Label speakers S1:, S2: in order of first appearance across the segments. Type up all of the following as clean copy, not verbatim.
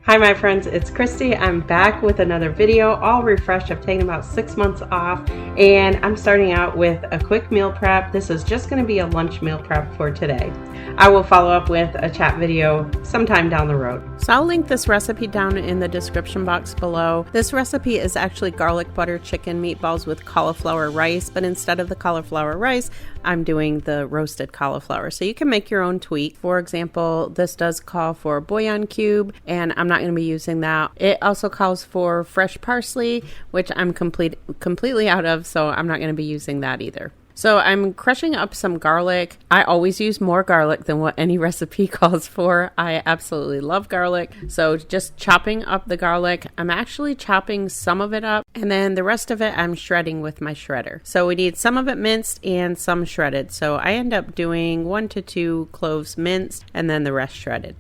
S1: Hi my friends, it's Kristi. I'm back with another video, all refreshed. I've taken about 6 months off and I'm starting out with a quick meal prep. This is just going to be a lunch meal prep for today. I will follow up with a chat video sometime down the road.
S2: So I'll link this recipe down in the description box below. This recipe is actually garlic butter chicken meatballs with cauliflower rice, but instead of the cauliflower rice, I'm doing the roasted cauliflower. So you can make your own tweak. For example, this does call for bouillon cube, and I'm not going to be using that. It also calls for fresh parsley, which I'm completely out of, so I'm not going to be using that either. So I'm crushing up some garlic. I always use more garlic than what any recipe calls for. I absolutely love garlic. So just chopping up the garlic. I'm actually chopping some of it up and then the rest of it I'm shredding with my shredder. So we need some of it minced and some shredded. So I end up doing 1 to 2 cloves minced and then the rest shredded.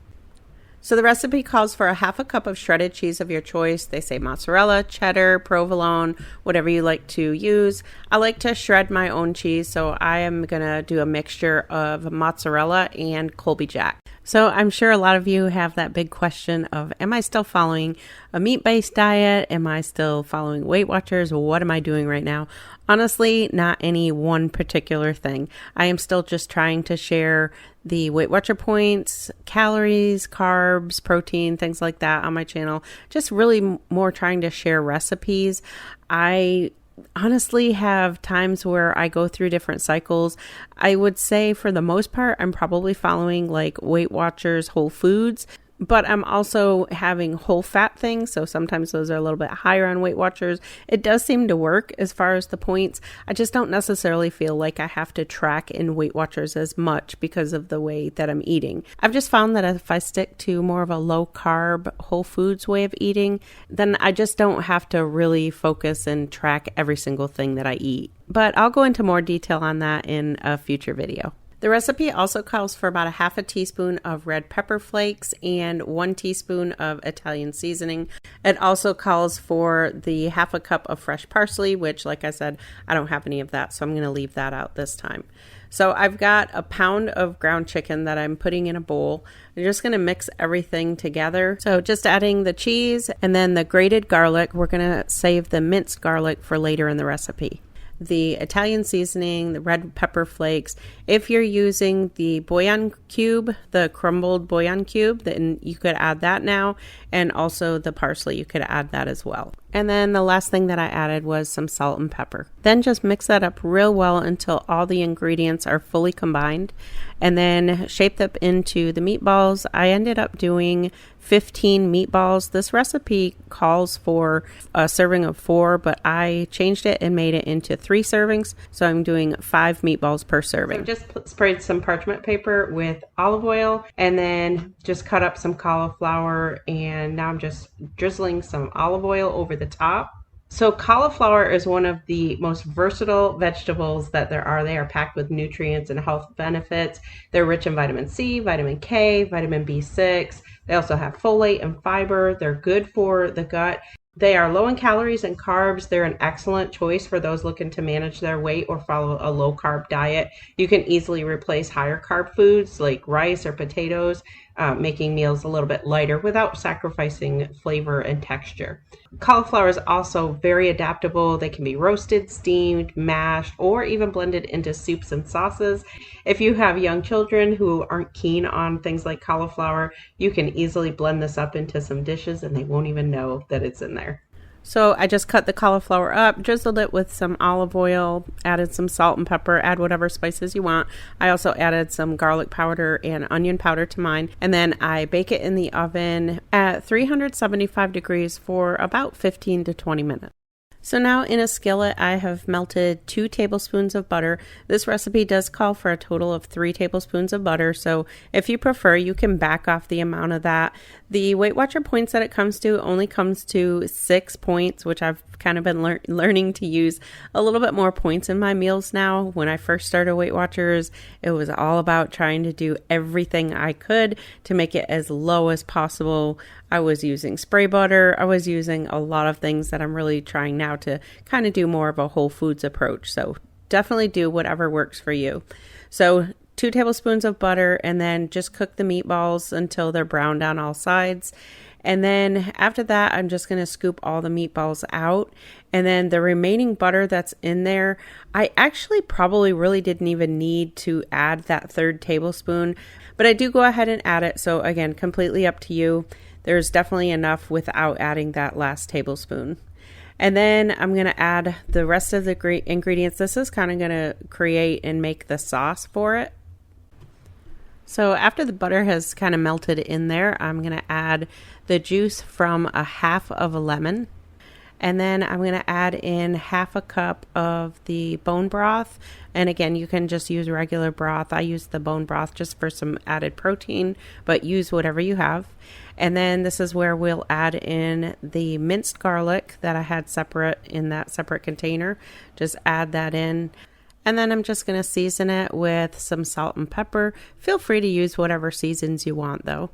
S2: So the recipe calls for a half a cup of shredded cheese of your choice. They say mozzarella, cheddar, provolone, whatever you like to use. I like to shred my own cheese, so I am going to do a mixture of mozzarella and Colby Jack. So I'm sure a lot of you have that big question of, am I still following a meat-based diet? Am I still following Weight Watchers? What am I doing right now? Honestly, not any one particular thing. I am still just trying to share the Weight Watcher points, calories, carbs, protein, things like that on my channel. Just really more trying to share recipes. I honestly have times where I go through different cycles. I would say for the most part, I'm probably following like Weight Watchers Whole Foods, but I'm also having whole fat things. So sometimes those are a little bit higher on Weight Watchers. It does seem to work as far as the points. I just don't necessarily feel like I have to track in Weight Watchers as much because of the way that I'm eating. I've just found that if I stick to more of a low carb, whole foods way of eating, then I just don't have to really focus and track every single thing that I eat. But I'll go into more detail on that in a future video. The recipe also calls for about a half a teaspoon of red pepper flakes and 1 teaspoon of Italian seasoning. It also calls for the half a cup of fresh parsley, which, like I said, I don't have any of that, so I'm going to leave that out this time. So I've got a pound of ground chicken that I'm putting in a bowl. I'm just going to mix everything together. So just adding the cheese and then the grated garlic. We're going to save the minced garlic for later in the recipe. The Italian seasoning, the red pepper flakes. If you're using the bouillon cube, the crumbled bouillon cube, then you could add that now. And also the parsley, you could add that as well. And then the last thing that I added was some salt and pepper. Then just mix that up real well until all the ingredients are fully combined. And then shape them into the meatballs. I ended up doing 15 meatballs. This recipe calls for a serving of 4, but I changed it and made it into 3 servings. So I'm doing 5 meatballs per serving.
S1: So I've just sprayed some parchment paper with olive oil and then just cut up some cauliflower, and now I'm just drizzling some olive oil over the top. So cauliflower is one of the most versatile vegetables that there are. They are packed with nutrients and health benefits. They're rich in vitamin C, vitamin K, vitamin B6. They also have folate and fiber. They're good for the gut. They are low in calories and carbs. They're an excellent choice for those looking to manage their weight or follow a low carb diet. You can easily replace higher carb foods like rice or potatoes, making meals a little bit lighter without sacrificing flavor and texture. Cauliflower is also very adaptable. They can be roasted, steamed, mashed, or even blended into soups and sauces. If you have young children who aren't keen on things like cauliflower, you can easily blend this up into some dishes and they won't even know that it's in there.
S2: So I just cut the cauliflower up, drizzled it with some olive oil, added some salt and pepper, add whatever spices you want. I also added some garlic powder and onion powder to mine. And then I bake it in the oven at 375 degrees for about 15 to 20 minutes. So now in a skillet, I have melted 2 tablespoons of butter. This recipe does call for a total of 3 tablespoons of butter. So if you prefer, you can back off the amount of that. The Weight Watcher points that it comes to only comes to 6 points, which I've kind of been learning to use a little bit more points in my meals now. When I first started Weight Watchers, it was all about trying to do everything I could to make it as low as possible. I was using spray butter. I was using a lot of things that I'm really trying now to kind of do more of a whole foods approach. So definitely do whatever works for you. So 2 tablespoons of butter, and then just cook the meatballs until they're browned on all sides. And then after that, I'm just going to scoop all the meatballs out. And then the remaining butter that's in there, I actually probably really didn't even need to add that 3rd tablespoon, but I do go ahead and add it. So again, completely up to you. There's definitely enough without adding that last tablespoon. And then I'm going to add the rest of the ingredients. This is kind of going to create and make the sauce for it. So after the butter has kind of melted in there, I'm going to add the juice from a half of a lemon. And then I'm going to add in half a cup of the bone broth. And again, you can just use regular broth. I use the bone broth just for some added protein, but use whatever you have. And then this is where we'll add in the minced garlic that I had separate in that separate container. Just add that in. And then I'm just going to season it with some salt and pepper. Feel free to use whatever seasons you want though.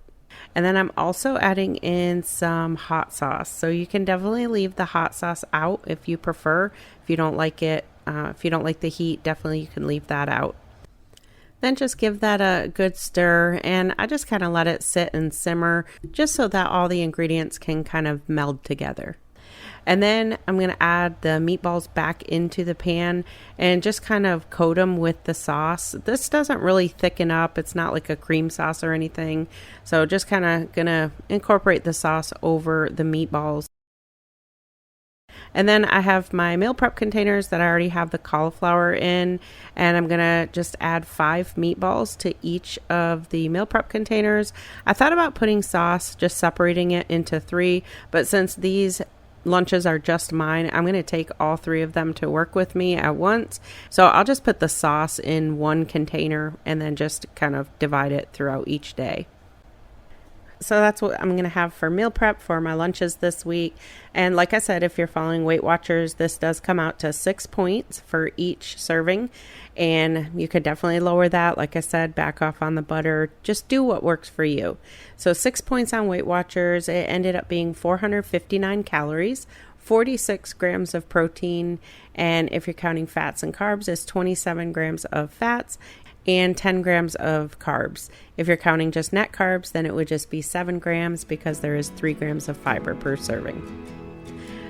S2: And then I'm also adding in some hot sauce. So you can definitely leave the hot sauce out if you prefer. If you don't like it, if you don't like the heat, definitely you can leave that out. Then just give that a good stir, and I just kind of let it sit and simmer just so that all the ingredients can kind of meld together. And then I'm going to add the meatballs back into the pan and just kind of coat them with the sauce. This doesn't really thicken up. It's not like a cream sauce or anything. So just kind of going to incorporate the sauce over the meatballs. And then I have my meal prep containers that I already have the cauliflower in, and I'm going to just add 5 meatballs to each of the meal prep containers. I thought about putting sauce, just separating it into 3, but since these lunches are just mine, I'm going to take all 3 of them to work with me at once. So I'll just put the sauce in one container and then just kind of divide it throughout each day. So that's what I'm going to have for meal prep for my lunches this week. And like I said, if you're following Weight Watchers, this does come out to 6 points for each serving. And you could definitely lower that. Like I said, back off on the butter. Just do what works for you. So 6 points on Weight Watchers. It ended up being 459 calories, 46 grams of protein. And if you're counting fats and carbs, it's 27 grams of fats and 10 grams of carbs. If you're counting just net carbs, then it would just be 7 grams because there is 3 grams of fiber per serving.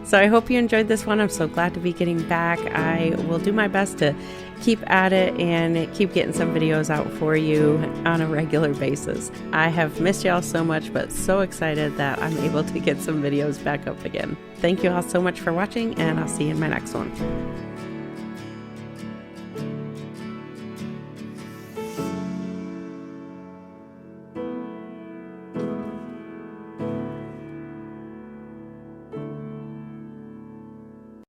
S2: So I hope you enjoyed this one. I'm so glad to be getting back. I will do my best to keep at it and keep getting some videos out for you on a regular basis. I have missed y'all so much, but so excited that I'm able to get some videos back up again. Thank you all so much for watching, and I'll see you in my next one.